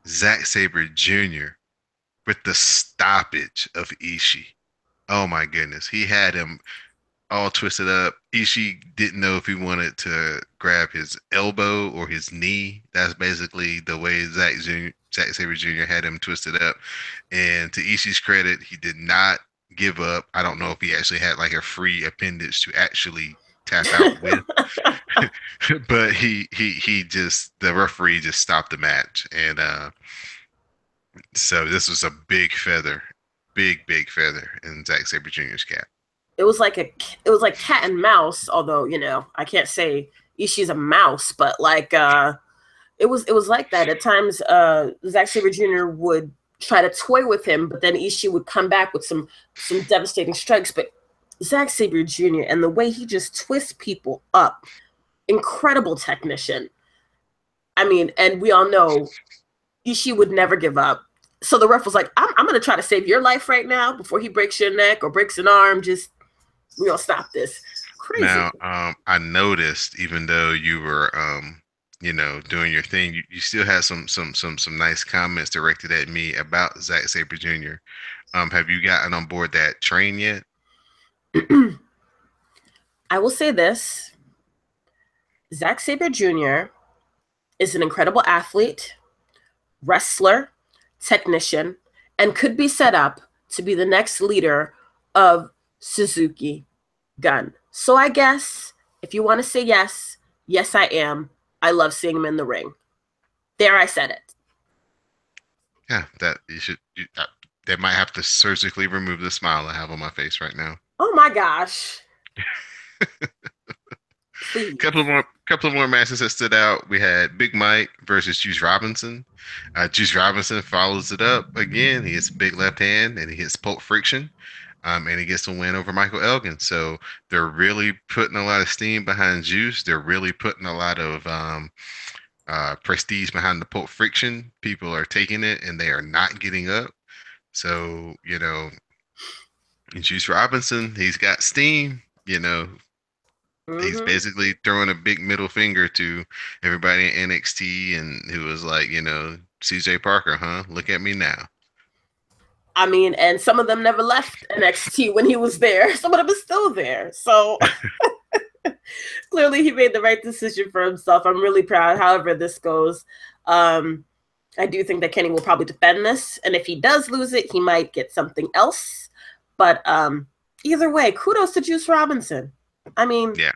Zack Sabre Jr. with the stoppage of Ishii. Oh my goodness, he had him all twisted up. Ishii didn't know if he wanted to grab his elbow or his knee. That's basically the way Zack Sabre Jr. had him twisted up. And to Ishii's credit, he did not give up. I don't know if he actually had like a free appendage to actually tap out with, but he just the referee just stopped the match, and so this was a big feather, big feather in Zack Sabre Jr.'s cap. it was like it was like cat and mouse. Although I can't say Ishii's a mouse, but like it was like that at times. Zack Sabre Jr. would try to toy with him, but then Ishii would come back with some devastating strikes. But Zack Sabre Jr. and the way he just twists people up, incredible technician. I mean, and we all know Ishii would never give up. So the ref was like, I'm going to try to save your life right now before he breaks your neck or breaks an arm. Just, we're going to stop this. Crazy. Now, I noticed even though you were, doing your thing, you still had some nice comments directed at me about Zack Sabre Jr. Have you gotten on board that train yet? I will say this: Zack Sabre Jr. is an incredible athlete, wrestler, technician, and could be set up to be the next leader of Suzuki Gun. So I guess if you want to say yes, yes, I am. I love seeing him in the ring. There, I said it. Yeah, that you should. They might have to surgically remove the smile I have on my face right now. Oh my gosh. Please. Couple of more matches that stood out. We had Big Mike versus Juice Robinson. Juice Robinson follows it up again. He hits a big left hand and he hits Pulp Friction. And he gets a win over Michael Elgin. So they're really putting a lot of steam behind Juice. They're really putting a lot of prestige behind the Pulp Friction. People are taking it and they are not getting up. So, Juice Robinson, he's got steam. He's Mm-hmm. basically throwing a big middle finger to everybody in NXT and who was like, CJ Parker, huh? Look at me now. I mean, and some of them never left NXT when he was there. Some of them are still there. So clearly he made the right decision for himself. I'm really proud, however this goes. I do think that Kenny will probably defend this. And if he does lose it, he might get something else. But either way, kudos to Juice Robinson. I mean, Yeah.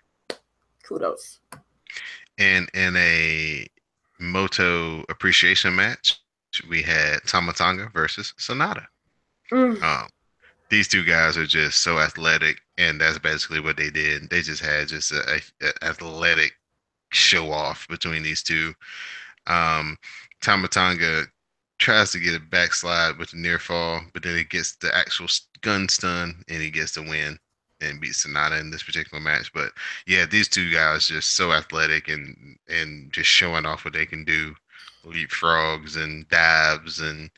kudos. And in a Moto appreciation match, we had Tamatanga versus Sonata. Mm. Um, these two guys are just so athletic, and that's basically what they did. They just had just a athletic show off between these two. Um, Tamatanga tries to get a backslide with a near fall, but then he gets the actual gun stun and he gets the win. and beat Sonata in this particular match. But yeah, these two guys just so athletic and just showing off what they can do, leapfrogs and dabs and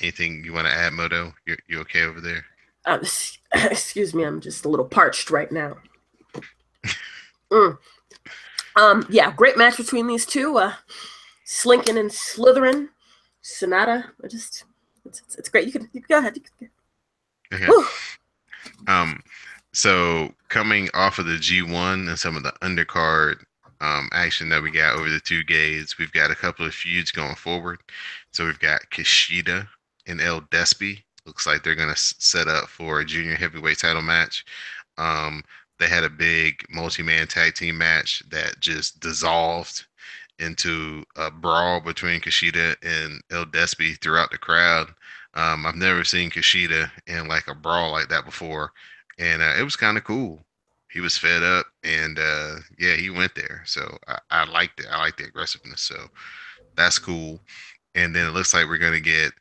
anything you want to add, Moto? You okay over there? Uh, excuse me, I'm just a little parched right now. Mm. Yeah, great match between these two. Slinking and Slithering. Sonata. It's great. You can go ahead. Okay. Whew. Um, so coming off of the G1 and some of the undercard action that we got over the 2 days, we've got a couple of feuds going forward. So we've got Kushida and El Despy. Looks like they're gonna set up for a junior heavyweight title match. Um, they had a big multi-man tag team match that just dissolved into a brawl between Kushida and El Despy throughout the crowd. I've never seen Kushida in like a brawl like that before, and it was kind of cool. He was fed up, and yeah, he went there. So I liked it. I liked the aggressiveness. So that's cool. And then it looks like we're gonna get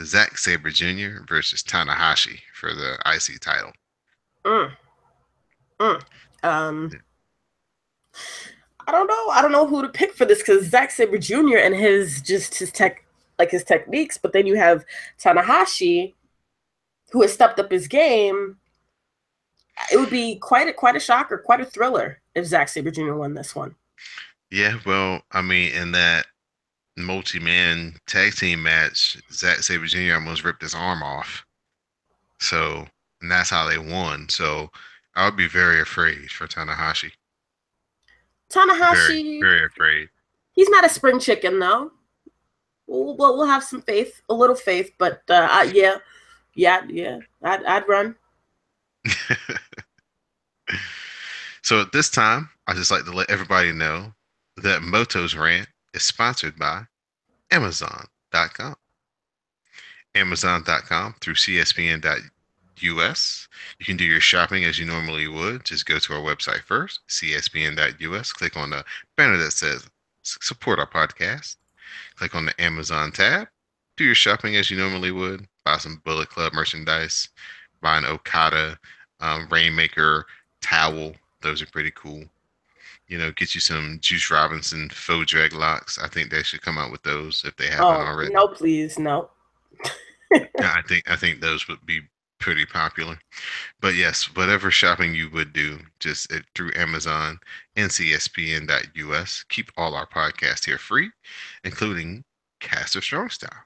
Zack Sabre Jr. versus Tanahashi for the IC title. Mm, mm. Um, I don't know. I don't know who to pick for this because Zack Sabre Jr. and his tech, like his techniques, but then you have Tanahashi, who has stepped up his game. It would be quite a shocker, quite a thriller if Zack Sabre Jr. won this one. Yeah, well, I mean, in that multi-man tag team match, Zack Sabre Jr. almost ripped his arm off. So, and that's how they won. So, I would be very afraid for Tanahashi. Very, Tanahashi, very afraid. he's not a spring chicken though. We'll have some faith, a little faith, but yeah, I'd run. So at this time, I just like to let everybody know that Moto's rant is sponsored by Amazon.com. Amazon.com through CSPN.us. You can do your shopping as you normally would. Just go to our website first, CSPN.us. Click on the banner that says support our podcast. Click on the Amazon tab. Do your shopping as you normally would. Buy some Bullet Club merchandise. Buy an Okada Rainmaker towel. Those are pretty cool. Get you some Juice Robinson faux dreadlocks. I think they should come out with those if they haven't Oh already. no, please no. Yeah, I think those would be pretty popular. But yes, whatever shopping you would do, just through Amazon and CSPN.us, keep all our podcasts here free, including Cast of Strong Style.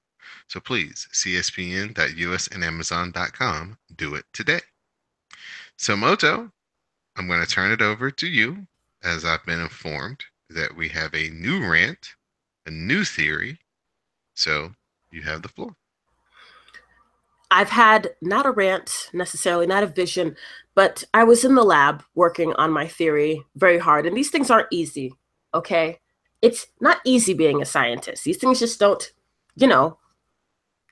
So please, CSPN.us and Amazon.com, do it today. So Moto, I'm going to turn it over to you, as I've been informed that we have a new rant, a new theory. So you have the floor. I've had not a rant necessarily, not a vision, but I was in the lab working on my theory very hard. And these things aren't easy, okay? It's not easy being a scientist. These things just don't, you know,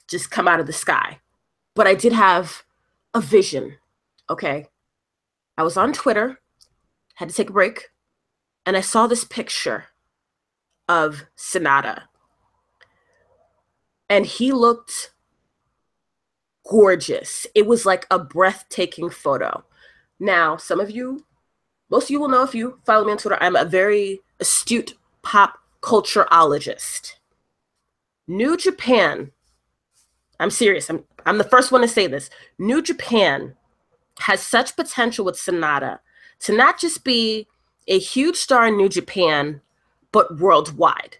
just come out of the sky. But I did have a vision, okay? I was on Twitter, had to take a break, and I saw this picture of Sonata. And he looked gorgeous. It was like a breathtaking photo. Now, most of you will know if you follow me on Twitter, I'm a very astute pop cultureologist. New Japan, I'm serious. I'm the first one to say this. New Japan has such potential with Sonata to not just be a huge star in New Japan, but worldwide,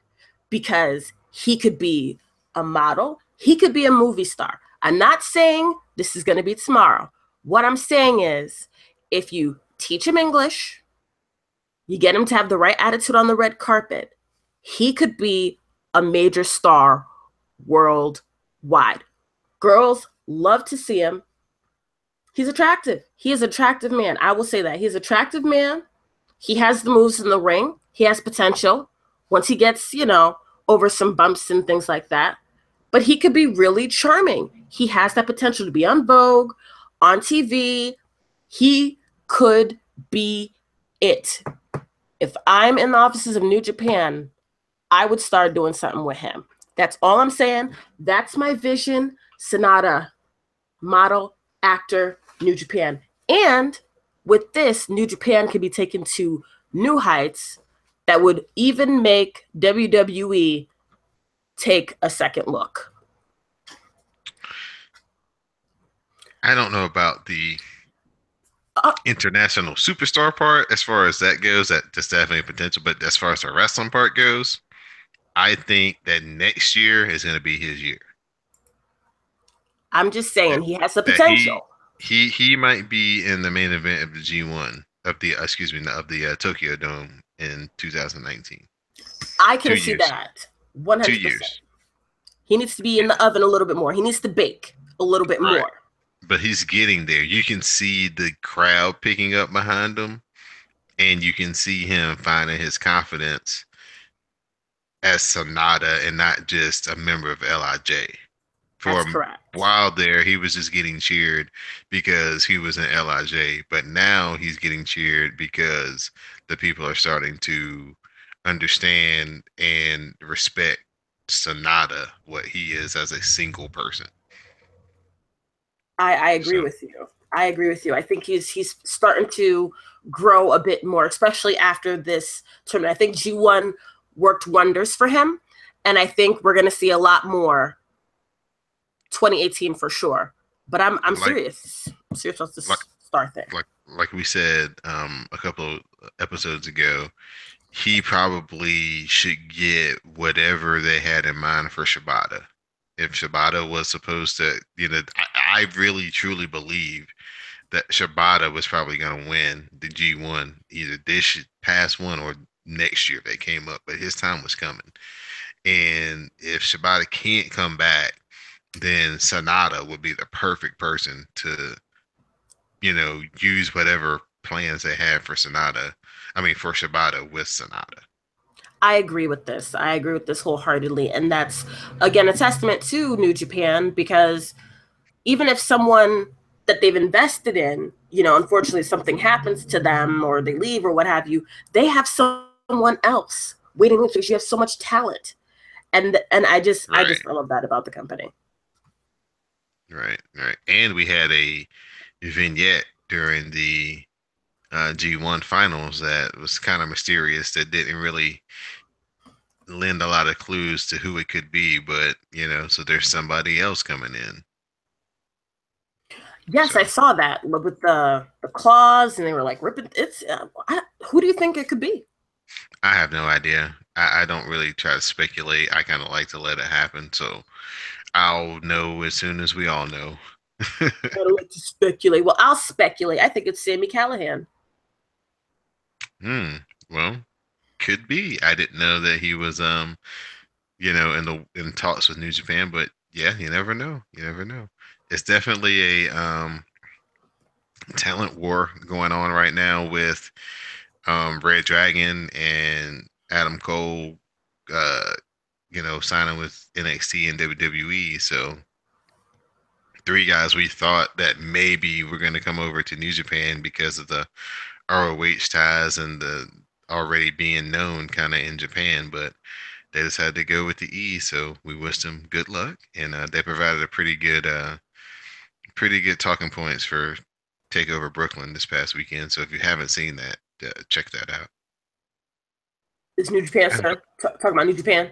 because he could be a model, he could be a movie star. I'm not saying this is going to be tomorrow. What I'm saying is, if you teach him English, you get him to have the right attitude on the red carpet, he could be a major star worldwide. Girls love to see him. He's attractive. He is an attractive man. I will say that. He's an attractive man. He has the moves in the ring. He has potential once he gets, over some bumps and things like that. But he could be really charming. He has that potential to be on Vogue, on TV. He could be it. If I'm in the offices of New Japan, I would start doing something with him. That's all I'm saying. That's my vision. Sonata, model, actor, New Japan. And with this, New Japan can be taken to new heights that would even make WWE take a second look. I don't know about the Uh, international superstar part as far as that goes. That's definitely potential. But as far as the wrestling part goes, I think that next year is going to be his year. I'm just That, saying he has the that he potential. he might be in the main event of the G1 of the excuse me of the Tokyo Dome in 2019. I Two can see years. that Two 100%. years. He needs to be in Yeah. the oven a little bit more. He needs to bake a little bit Right. more. But he's getting there. You can see the crowd picking up behind him, and you can see him finding his confidence as Sonata and not just a member of LIJ. For That's a correct. while there, he was just getting cheered because he was in LIJ, but now he's getting cheered because the people are starting to understand and respect Sonata, what he is as a single person. I agree So, with you. I agree with you. I think he's starting to grow a bit more, especially after this tournament. I think G1 worked wonders for him, and I think we're going to see a lot more 2018 for sure. But I'm like serious. I'm serious about like this star thing. like we said a couple of episodes ago, he probably should get whatever they had in mind for Shibata. If Shibata was supposed to, I really truly believe that Shibata was probably going to win the G1 either this past one or next year they came up, but his time was coming. And if Shibata can't come back, then Sanada would be the perfect person to, use whatever plans they have for Sonata. I mean, for Shibata with Sonata. I agree with this. I agree with this wholeheartedly. And that's, again, a testament to New Japan because even if someone that they've invested in, unfortunately something happens to them or they leave or what have you, they have someone else waiting because you have so much talent. And I just Right, love that about the company. right. And we had a vignette during the G1 finals that was kind of mysterious that didn't really lend a lot of clues to who it could be, but so there's somebody else coming in. Yes, I So saw that with the claws, and they were like ripping. Who do you think it could be? I have no idea. I don't really try to speculate. I kind of like to let it happen. So I'll know as soon as we all know. I don't like to speculate. Well, I'll speculate. I think it's Sammy Callahan. Hmm. Well, could be. I didn't know that he was in talks with New Japan, but yeah, you never know. You never know. It's definitely a talent war going on right now with Red Dragon and Adam Cole uh signing with NXT and WWE. So three guys we thought that maybe we're going to come over to New Japan because of the ROH ties and the already being known kind of in Japan, but they decided to go with the E. So we wished them good luck, and they provided a pretty good talking points for Takeover Brooklyn this past weekend. So if you haven't seen that, check that out. It's New Japan, I know, sir. Talking about New Japan.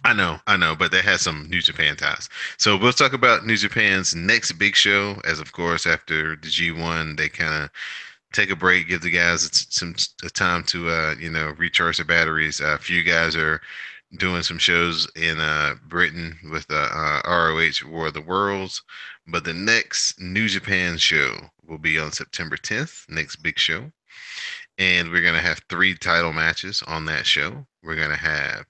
I know, but they had some New Japan ties. So we'll talk about New Japan's next big show, as of course after the G1, they kind of take a break, give the guys some time to recharge their batteries. A few guys are doing some shows in Britain with the ROH War of the Worlds, but the next New Japan show will be on September 10th, next big show, and we're gonna have three title matches on that show. We're gonna have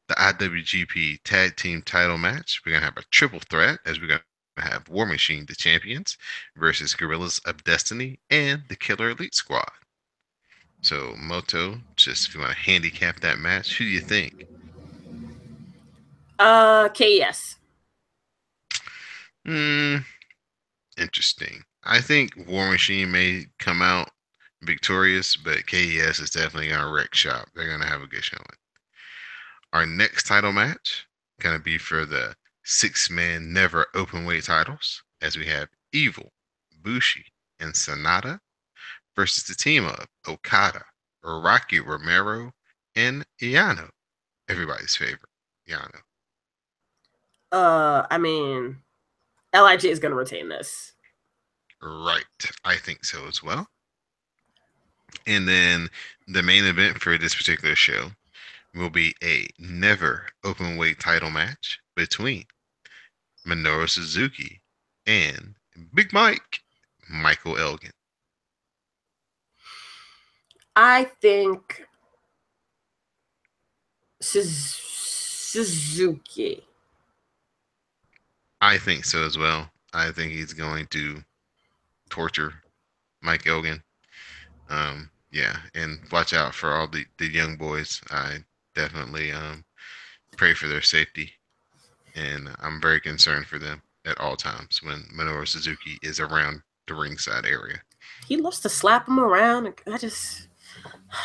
the IWGP Tag Team Title match. We're gonna have a triple threat as we're gonna have War Machine, the champions, versus Gorillas of Destiny and the Killer Elite Squad. So, Moto, just if you want to handicap that match, who do you think? KS. Hmm, interesting. I think War Machine may come out victorious, but KES is definitely going to wreck shop. They're going to have a good showing. Our next title match going to be for the six-man never open weight titles, as we have Evil, Ibushi and Sonata versus the team of Okada, Rocky Romero, and Yano. Everybody's favorite, Yano. I mean, LIJ is gonna retain this. Right. I think so as well. And then the main event for this particular show will be a never open weight title match between Minoru Suzuki and Big Mike, Michael Elgin. I think Suzuki. I think so as well. I think he's going to torture Mike Elgin. Yeah, and watch out for all the young boys. I definitely pray for their safety, and I'm very concerned for them at all times when Minoru Suzuki is around the ringside area. He loves to slap him around. I just,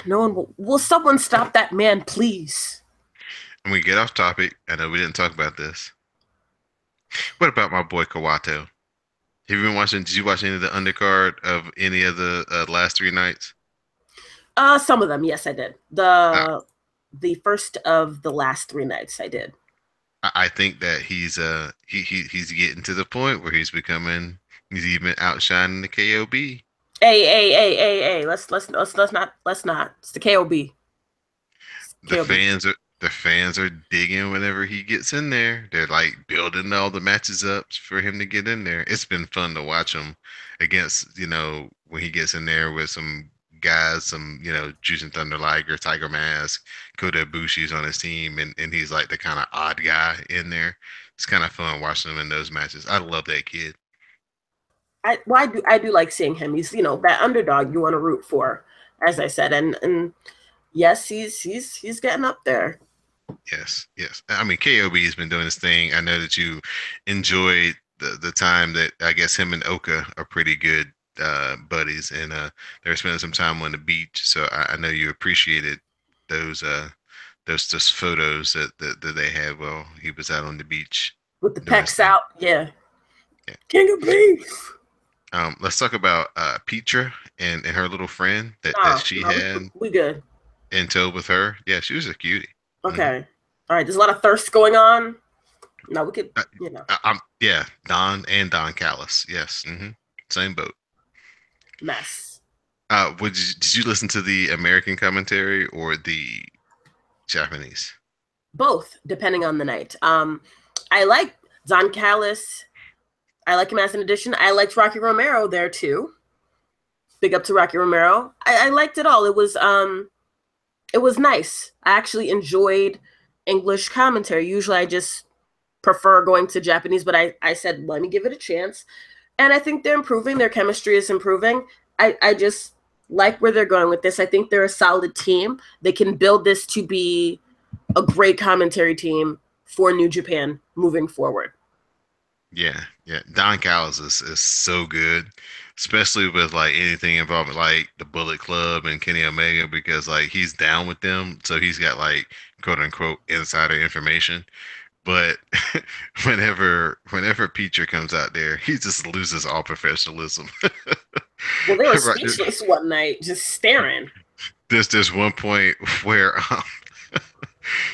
no one will someone stop that man, please? And we get off topic. I know we didn't talk about this. What about my boy Kawato? Have you been watching? Did you watch any of the undercard of any of the last three nights? Some of them, yes, I did. Uh, The first of the last three nights, I did. I think that he's getting to the point where he's even outshining the KOB. Hey. Let's not. It's the KOB. It's The KOB. fans are digging whenever he gets in there. They're like building all the matches up for him to get in there. It's been fun to watch him against, when he gets in there with some guys, some, Jushin Thunder Liger, Tiger Mask, Kota Ibushi's on his team, and he's like the kind of odd guy in there. It's kind of fun watching him in those matches. I love that kid. I do like seeing him. He's that underdog you want to root for, as I said, and yes, he's getting up there. Yes, yes. I mean, KOB has been doing his thing. I know that you enjoyed the time that I guess him and Oka are pretty good buddies, and they're spending some time on the beach. So I know you appreciated those those photos that they had while he was out on the beach With the doing his pecs thing. out. Yeah, Yeah. King of Beef. Let's talk about Petra and her little friend that Oh she no, had we good. in tow with her. Yeah, she was a cutie. Hmm. Okay, all right. There's a lot of thirst going on. No, we could, Uh, you know, yeah, Don and Don Callis. Yes, same boat. mess. Did you listen to the American commentary or the Japanese? Both, depending on the night. I like Don Callis. I like him as an addition. I liked Rocky Romero there too. Big up to Rocky Romero. I liked it all. It was nice. I actually enjoyed English commentary. Usually I just prefer going to Japanese, but I said, let me give it a chance. And I think they're improving. Their chemistry is improving. I just like where they're going with this. I think they're a solid team. They can build this to be a great commentary team for New Japan moving forward. Yeah, yeah. Don Callis is so good, especially with like anything involving like the Bullet Club and Kenny Omega because like he's down with them, so he's got like quote unquote insider information. But whenever Peter comes out there, he just loses all professionalism. Well, they were Right. speechless one night, just staring. There's one point where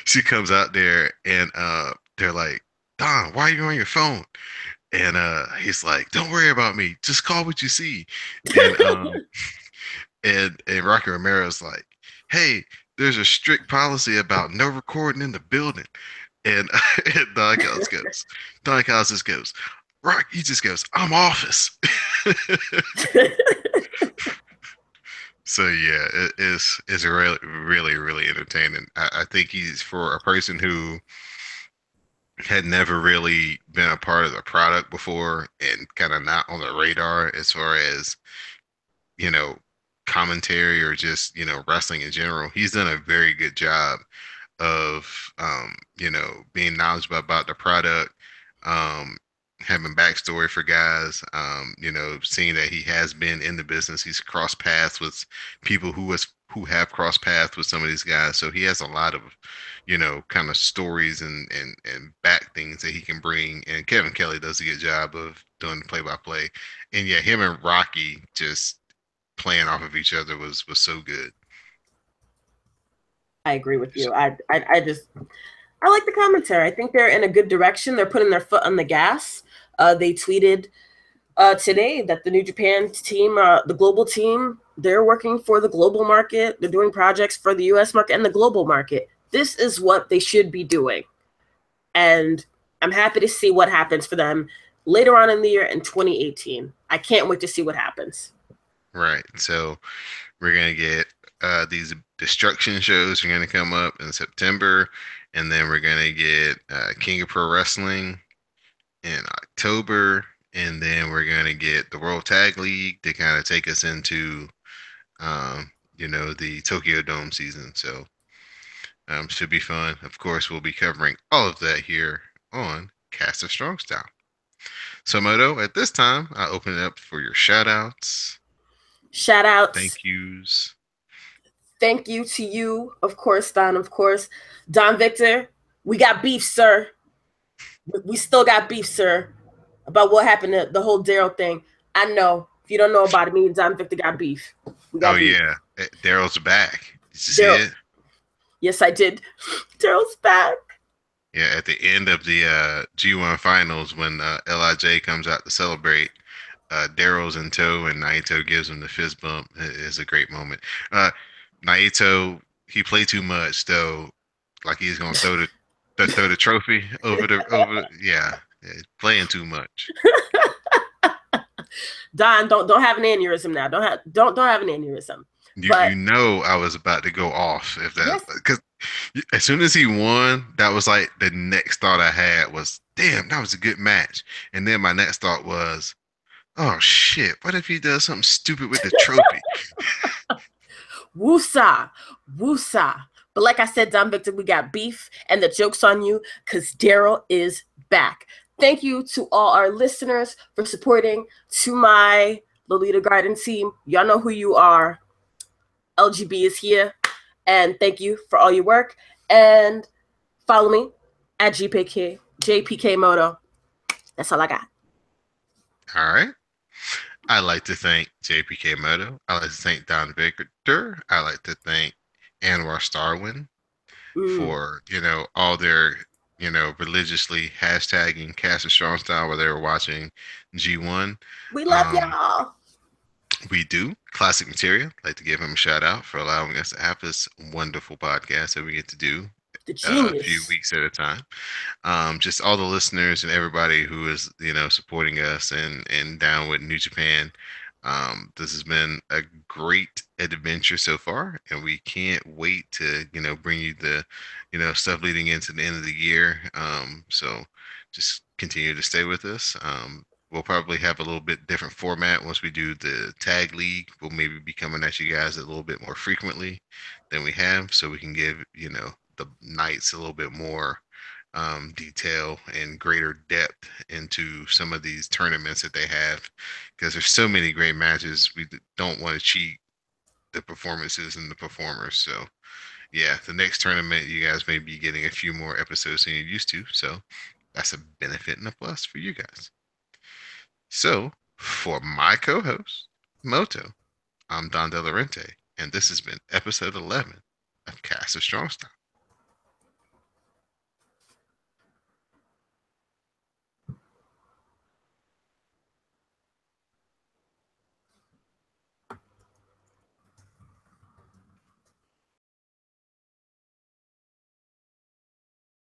she comes out there and they're like, Don, why are you on your phone? And he's like, don't worry about me. Just call what you see. And and Rocky Romero's like, hey, there's a strict policy about no recording in the building. And, and Don Callis just goes, Rock, he just goes, I'm office. So yeah, it's really really entertaining. I think he's for a person who had never really been a part of the product before and kind of not on the radar as far as you know commentary or just wrestling in general. He's done a very good job of being knowledgeable about the product. Um, having backstory for guys. Seeing that he has been in the business, he's crossed paths with people who have crossed paths with some of these guys. So he has a lot of, kind of stories and back things that he can bring. And Kevin Kelly does a good job of doing the play by play. And yeah, him and Rocky just playing off of each other was so good. I agree with you. I like the commentary. I think they're in a good direction. They're putting their foot on the gas. They tweeted today that the New Japan team, the global team, they're working for the global market. They're doing projects for the U.S. market and the global market. This is what they should be doing, and I'm happy to see what happens for them later on in the year in 2018. I can't wait to see what happens. Right. So we're gonna get these destruction shows are gonna come up in September, and then we're gonna get King of Pro Wrestling in October, and then we're gonna get the World Tag League to kind of take us into the Tokyo Dome season. So should be fun. Of course, we'll be covering all of that here on Cast of Strong Style. So Moto, at this time, I open it up for your shout outs, Shout outs. thank yous. Thank you to you, of course, Don. Of course, Don Victor. We got beef, sir. We still got beef, sir, about what happened to the whole Daryl thing. I know. If you don't know about it, me and Don Victor got beef. We Oh got beef. yeah, Daryl's back. Did you see Daryl. it? Yes, I did. Daryl's back. Yeah, at the end of the G1 finals, when Lij comes out to celebrate, Daryl's in tow and Naito gives him the fist bump. It is a great moment. Naito, he played too much though, like he's gonna throw the trophy yeah, playing too much. Don, don't have an aneurysm now. Don't have an aneurysm. You But know I was about to go off if that yes, because as soon as he won, that was like the next thought I had was, damn, that was a good match. And then my next thought was, oh shit, what if he does something stupid with the trophy? woosah, woosah. But like I said, Don Victor, we got beef, and the joke's on you because Daryl is back. Thank you to all our listeners for supporting. To my Lolita Garden team, y'all know who you are. LGB is here, and thank you for all your work. And follow me at JPK Moto. That's all I got. All right. I'd like to thank JPK Moto. I'd like to thank Don Victor. I'd like to thank Anwar Starwin Mm. for, all their, religiously hashtagging Cast of Strong Style while they were watching G1. We love Um, y'all. we do classic material. I'd like to give him a shout out for allowing us to have this wonderful podcast that we get to do The a few genius. weeks at a time. Just all the listeners and everybody who is supporting us and down with New Japan. This has been a great adventure so far, and we can't wait to bring you the stuff leading into the end of the year. So just continue to stay with us. We'll probably have a little bit different format once we do the tag league. We'll maybe be coming at you guys a little bit more frequently than we have, so we can give the nights a little bit more detail and greater depth into some of these tournaments that they have because there's so many great matches. We don't want to cheat the performances and the performers. So, yeah, the next tournament, you guys may be getting a few more episodes than you're used to. So, that's a benefit and a plus for you guys. So, for my co host, Moto, I'm Don Delarente, and this has been episode 11 of Cast of Strong Style.